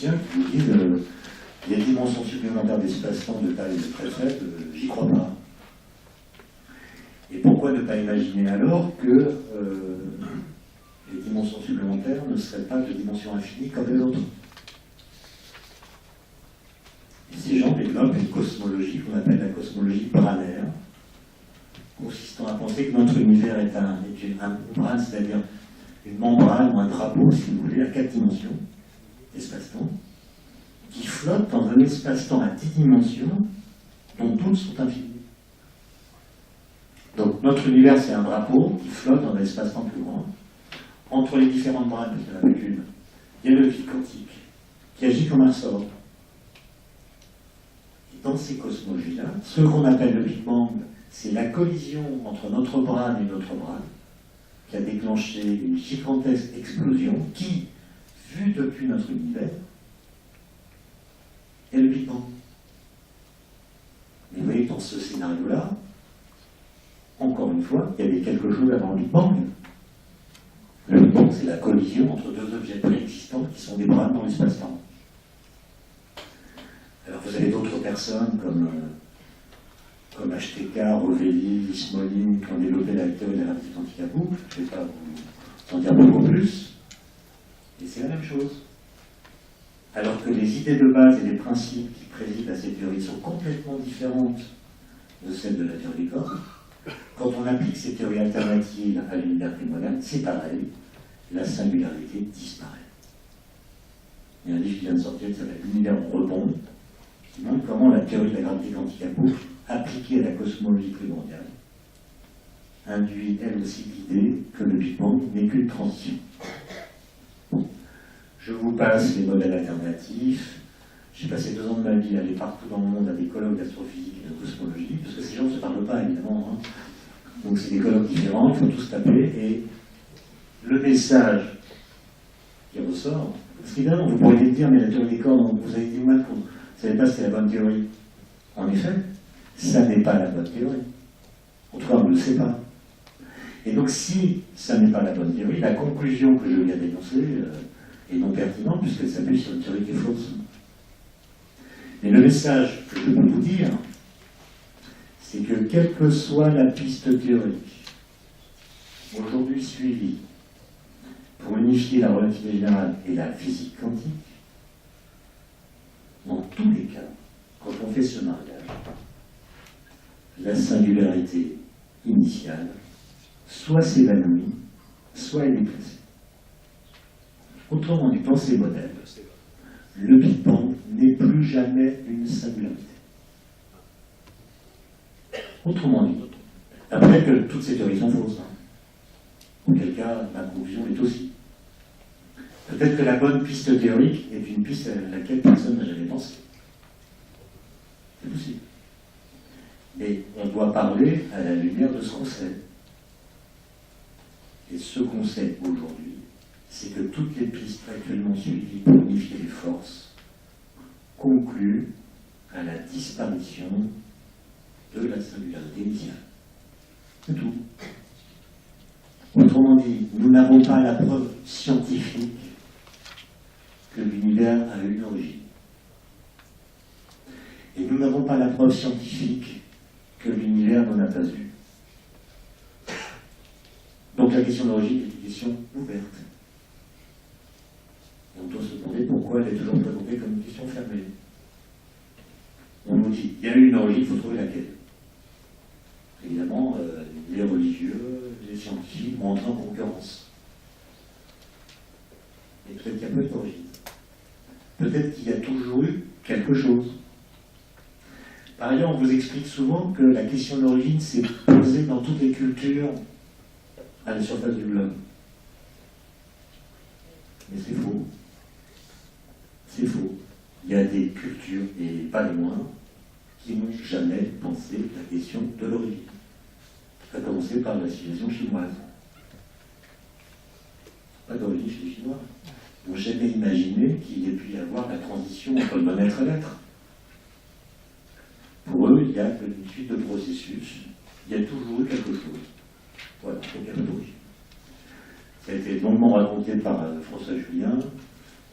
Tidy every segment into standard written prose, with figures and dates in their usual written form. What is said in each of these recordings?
physiciens qui vous disent il y a des dimensions supplémentaires d'espace-temps de taille très faible, j'y crois pas. Et pourquoi ne pas imaginer alors que les dimensions supplémentaires ne seraient pas de dimensions infinies comme les autres? Et ces gens développent une cosmologie qu'on appelle la cosmologie branaire, consistant à penser que notre univers est un brane, c'est-à-dire une membrane ou un drapeau, si vous voulez, à 4 dimensions, espace-temps, qui flotte dans un espace-temps à 10 dimensions, dont toutes sont infinies. Donc notre univers, c'est un drapeau qui flotte dans un espace-temps plus grand. Entre les différentes branes, parce qu'il n'y en a pas qu'une, il y a le vide quantique, qui agit comme un sort. Et dans ces cosmologies-là, ce qu'on appelle le Big Bang, c'est la collision entre notre brane et notre brane, qui a déclenché une gigantesque explosion qui, vue depuis notre univers, est le Big Bang. Mais vous voyez, dans ce scénario-là, encore une fois, il y avait quelque chose avant le Big Bang. Le Big Bang, c'est la collision entre deux objets préexistants qui sont des branes dans l'espace-temps. Alors vous avez d'autres personnes comme HTK, Rovelli, Smolin, qui ont développé la théorie de la gravité quantique à boucle. Je ne vais pas vous en dire beaucoup plus. Et c'est la même chose. Alors que les idées de base et les principes qui président à ces théories sont complètement différentes de celles de la théorie des corps, quand on applique ces théories alternatives à l'univers prémoderne, c'est pareil, la singularité disparaît. Il y a un livre qui vient de sortir qui s'appelle L'univers en rebond, qui montre comment la théorie de la gravité quantique à boucle, appliquée à la cosmologie primordiale, induit elle aussi l'idée que le Big Bang n'est qu'une transition. Bon. Je vous passe les modèles alternatifs. J'ai passé 2 ans de ma vie à aller partout dans le monde à des colloques d'astrophysique et de cosmologie, parce que ces gens ne se parlent pas, évidemment. Hein. Donc c'est des colloques différents, il faut tous taper, et le message qui ressort, parce qu'évidemment, vous pourriez dire, mais la théorie des cordes, vous avez dit, moi, vous ne savez pas si c'est la bonne théorie. En effet, ça n'est pas la bonne théorie. En tout cas, on ne le sait pas. Et donc, si ça n'est pas la bonne théorie, la conclusion que je viens d'énoncer est non pertinente, puisqu'elle s'appuie sur une théorie qui est fausse. Mais le message que je peux vous dire, c'est que quelle que soit la piste théorique aujourd'hui suivie pour unifier la relativité générale et la physique quantique, dans tous les cas, quand on fait ce mariage, la singularité initiale soit s'évanouit, soit est déplacée. Autrement dit, dans ces modèles, le Big Bang n'est plus jamais une singularité. Autrement dit, après que toutes ces théories sont fausses, auquel cas ma conclusion est aussi. Peut-être que la bonne piste théorique est une piste à laquelle personne n'a jamais pensé. C'est possible. Mais on doit parler à la lumière de ce qu'on sait. Et ce qu'on sait aujourd'hui, c'est que toutes les pistes actuellement suivies pour unifier les forces concluent à la disparition de la singularité initiale. C'est tout. Autrement dit, nous n'avons pas la preuve scientifique que l'univers a eu une origine. Et nous n'avons pas la preuve scientifique que l'univers n'en a pas eu. Donc la question d'origine est une question ouverte. Et on doit se demander pourquoi elle est toujours présentée comme une question fermée. On nous dit, il y a eu une origine, il faut trouver laquelle. Évidemment, les religieux, les scientifiques vont entrer en concurrence. Et peut-être qu'il y a peu d'origine. Peut-être qu'il y a toujours eu quelque chose. Par ailleurs, on vous explique souvent que la question d'origine s'est posée dans toutes les cultures à la surface du globe. Mais c'est faux. C'est faux. Il y a des cultures, et pas les moindres, qui n'ont jamais pensé la question de l'origine. Ça a commencé par la civilisation chinoise. Pas d'origine chez les Chinois. Ils n'ont jamais imaginé qu'il ait pu y avoir la transition entre le bon-être et l'être. Pour eux, il y a une suite de processus. Il y a toujours eu quelque chose. Voilà, donc il n'y a pas d'origine. Ça a été longuement raconté par François Julien.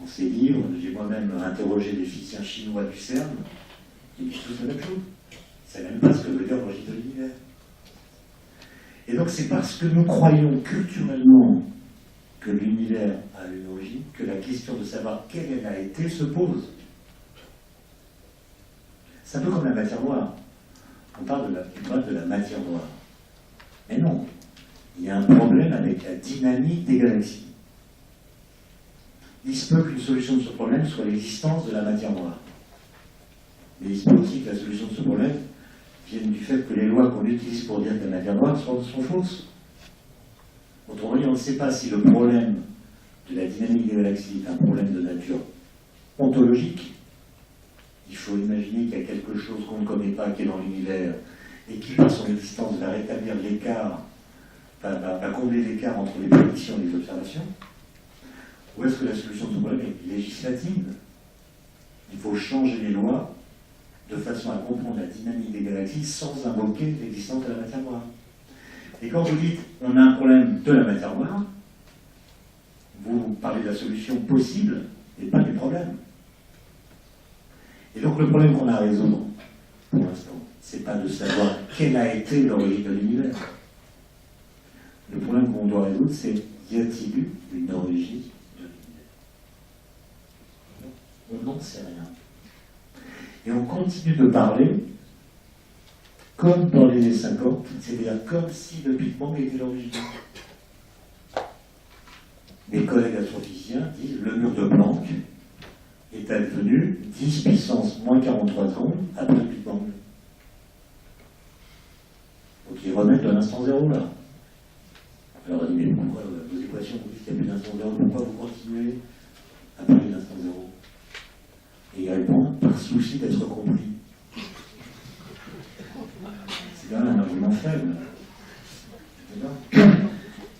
dans ses livres, j'ai moi-même interrogé des physiciens chinois du CERN, ils disent tous la même chose. Ils ne savent même pas ce que veut dire l'origine de l'univers. Et donc c'est parce que nous croyons culturellement que l'univers a une origine que la question de savoir quelle elle a été se pose. C'est un peu comme la matière noire. On parle de la matière noire. Mais non, il y a un problème avec la dynamique des galaxies. Il se peut qu'une solution de ce problème soit l'existence de la matière noire. Mais il se peut aussi que la solution de ce problème vienne du fait que les lois qu'on utilise pour dire que la matière noire sont fausses. Autrement dit, on ne sait pas si le problème de la dynamique des galaxies est un problème de nature ontologique. Il faut imaginer qu'il y a quelque chose qu'on ne connaît pas, qui est dans l'univers, et qui, par son existence, va rétablir l'écart, va combler l'écart entre les prédictions et les observations. Ou est-ce que la solution de ce problème est législative? Il faut changer les lois de façon à comprendre la dynamique des galaxies sans invoquer l'existence de la matière noire. Et quand vous dites on a un problème de la matière noire, vous parlez de la solution possible et pas du problème. Et donc le problème qu'on a à résoudre, pour l'instant, c'est pas de savoir quelle a été l'origine de l'univers. Le problème qu'on doit résoudre, c'est y a-t-il eu une origine de l'univers? On n'en sait rien. Et on continue de parler comme dans les années 50, c'est-à-dire comme si le Big Bang était l'origine. Mes collègues astrophysiciens disent le mur de Planck est advenu 10 puissance moins 43 secondes après le Big Bang. Donc ils remettent de l'instant zéro là. Alors on dit mais pourquoi vos équations vous disent qu'il n'y a plus d'instant zéro, pourquoi vous continuez à parler d'instant zéro? Et ils répondent par souci d'être compris. C'est quand même un argument faible.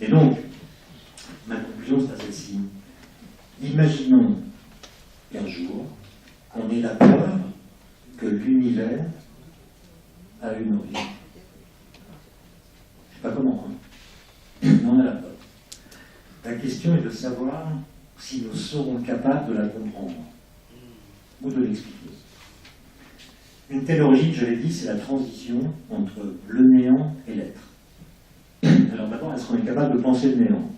Et donc, ma conclusion c'est celle-ci. Imaginons qu'un jour, on ait la preuve que l'univers a une origine. Je ne sais pas comment, hein. Mais on a la preuve. La question est de savoir si nous serons capables de la comprendre ou de l'expliquer. Une telle origine, je l'ai dit, c'est la transition entre le néant et l'être. Alors d'abord, est-ce qu'on est capable de penser le néant?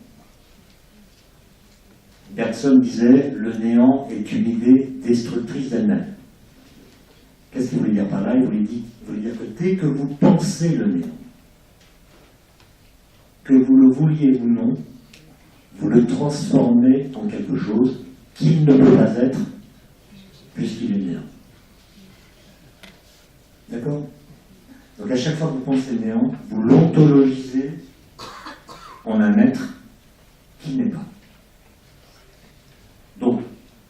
Bergson disait « le néant est une idée destructrice d'elle-même ». Qu'est-ce qu'il voulait dire par là? Il voulait dire que dès que vous pensez le néant, que vous le vouliez ou non, vous le transformez en quelque chose qu'il ne peut pas être, puisqu'il est néant. D'accord? Donc à chaque fois que vous pensez le néant, vous l'ontologisez en un être qui n'est pas. Donc,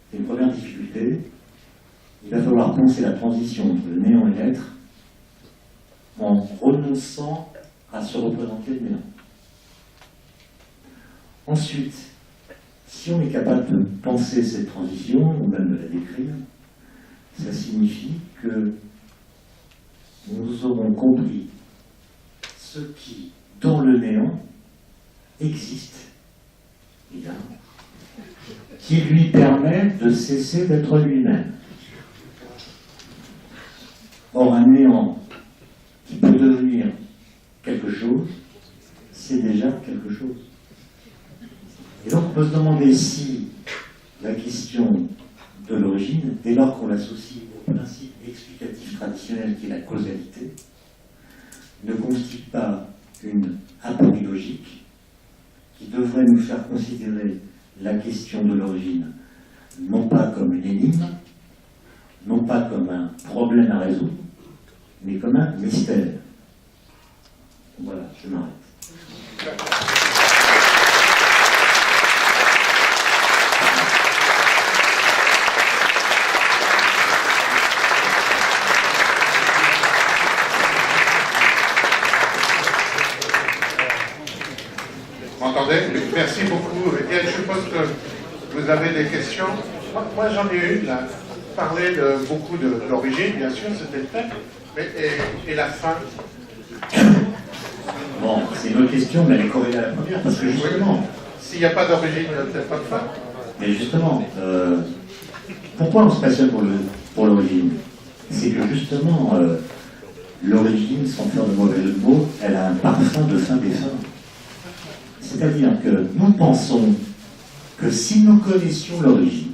c'est une première difficulté. Il va falloir penser la transition entre le néant et l'être en renonçant à se représenter le néant. Ensuite, si on est capable de penser cette transition, ou même de la décrire, ça signifie que nous aurons compris ce qui, dans le néant, existe, évidemment, qui lui permet de cesser d'être lui-même. Or, un néant qui peut devenir quelque chose, c'est déjà quelque chose. Et donc, on peut se demander si la question de l'origine, dès lors qu'on l'associe au principe explicatif traditionnel qui est la causalité, ne constitue pas une aporie logique qui devrait nous faire considérer la question de l'origine non pas comme une énigme, non pas comme un problème à résoudre, mais comme un mystère. Voilà, je m'arrête. Vous m'entendez? Merci beaucoup. Et je suppose que vous avez des questions. Moi j'en ai une là. Parler de beaucoup de l'origine, bien sûr, c'était le thème, mais et la fin. Bon, c'est une autre question, mais elle est corrélée à la première, parce que justement... S'il n'y a pas d'origine, il n'y a peut-être pas de fin. Mais justement, pourquoi on se passionne pour l'origine? C'est que justement, l'origine, sans faire de mauvais jeu de mots, elle a un parfum de fin des fins. C'est-à-dire que nous pensons que si nous connaissions l'origine,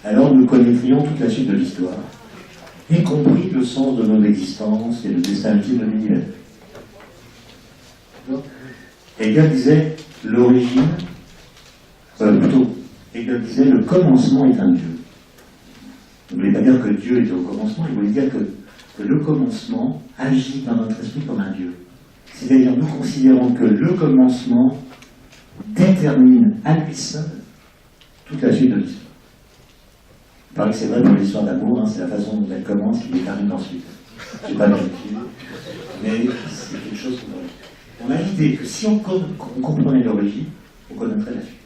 alors nous connaîtrions toute la suite de l'histoire, y compris le sens de notre existence et le destin ultime de l'univers. Hegel disait l'origine, plutôt, Hegel disait le commencement est un Dieu. Il ne voulait pas dire que Dieu était au commencement, il voulait dire que le commencement agit dans notre esprit comme un Dieu. C'est-à-dire nous considérons que le commencement détermine à lui seul toute la suite de l'histoire. Il paraît que c'est vrai pour l'histoire d'amour, hein, c'est la façon dont elle commence qui détermine ensuite. Je n'ai pas vérifié, mais c'est quelque chose qu'on a. On a l'idée que si on comprenait l'origine, on connaîtrait la suite.